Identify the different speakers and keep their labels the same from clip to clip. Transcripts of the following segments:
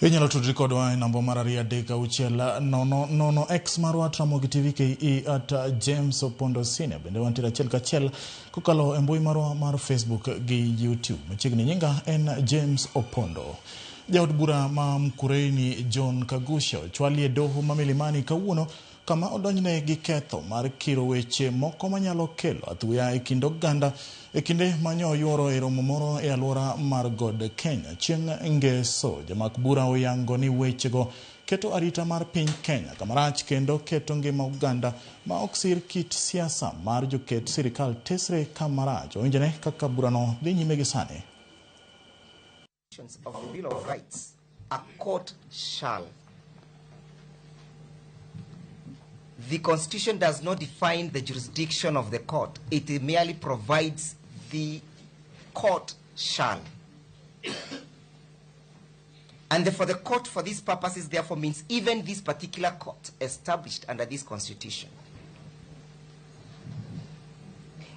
Speaker 1: Inyalo tudri kodwa e namba mar 380 marwa Tramogi TV KE at James Opondo Senior. Bende wantiere achiel kachiel kokalo e mbui marwa mar Facebook gi YouTube. Machiegni nyinga en James Opondo. Jaod bura ma Mkureini John Kaguchia ochwalie doho ma Milimani kawuono kama odonjne gi ketho mar kiro weche moko manyalo kelo athuya e kind oganda e kinde manyo yuoro e romo moro e alwora mar God Kenya. Chieng' ngeso jamak bura oyango ni wechego keto arita mar piny Kenya kamarach kendo keto ngima oganda ma oksir kit siasa mar joket sirikal tesre kamarach. Owinjore kaka burano dhi nyime gi sani.
Speaker 2: Of the Bill of Rights, a court shall. The Constitution does not define the jurisdiction of the court. It merely provides the court shall. And for the court for these purposes therefore means even this particular court established under this Constitution.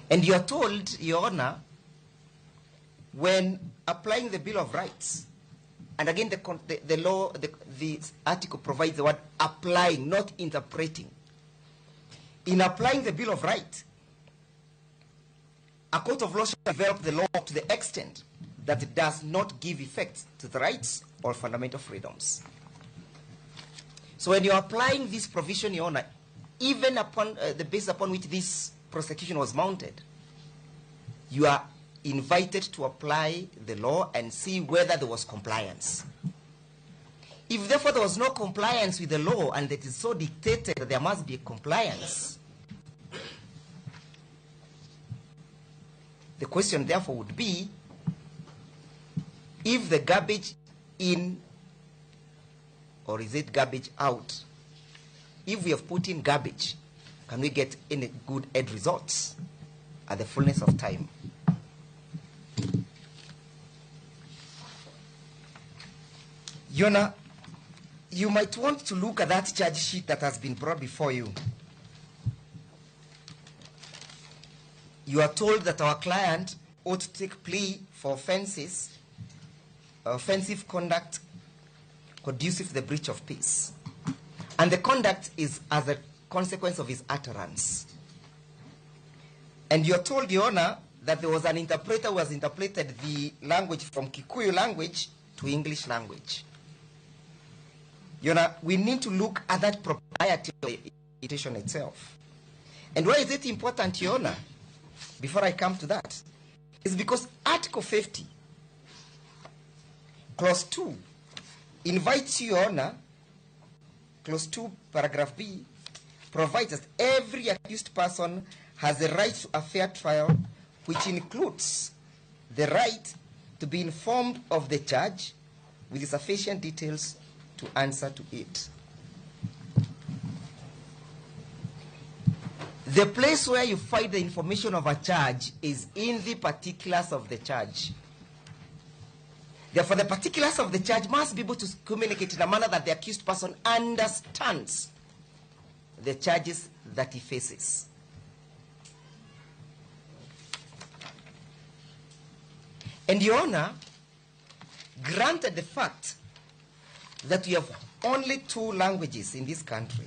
Speaker 2: And you are told, Your Honor, when applying the Bill of Rights, and again the law, the article provides the word applying, not interpreting. In applying the Bill of Rights, a court of law shall develop the law to the extent that it does not give effect to the rights or fundamental freedoms. So when you're applying this provision, Your Honor, even upon the basis upon which this prosecution was mounted, you are invited to apply the law and see whether there was compliance. If therefore there was no compliance with the law and it is so dictated that there must be a compliance, the question therefore would be, if the garbage in, or is it garbage out? If we have put in garbage, can we get any good end results at the fullness of time? Your Honor, you might want to look at that charge sheet that has been brought before you. You are told that our client ought to take plea for offensive conduct conducive to the breach of peace. And the conduct is as a consequence of his utterance. And you are told, Your Honor, that there was an interpreter who has interpreted the language from Kikuyu language to English language. Your Honor, we need to look at that propriety of the interpretation itself. And why is it important, Your Honor, before I come to that? It's because Article 50, Clause 2, invites you, Your Honor, Clause 2, Paragraph B, provides that every accused person has the right to a fair trial, which includes the right to be informed of the charge with sufficient details to answer to it. The place where you find the information of a charge is in the particulars of the charge. Therefore, the particulars of the charge must be able to communicate in a manner that the accused person understands the charges that he faces. And Your Honor, granted the fact that we have only 2 languages in this country,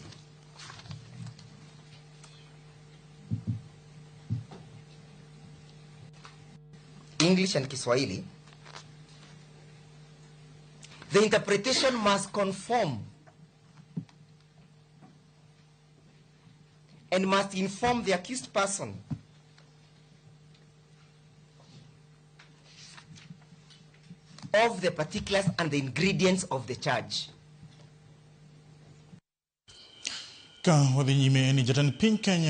Speaker 2: English and Kiswahili, the interpretation must conform and must inform the accused person of the particulars and the ingredients of the charge.
Speaker 1: Ka wadhi nyime ni jatend piny Kenya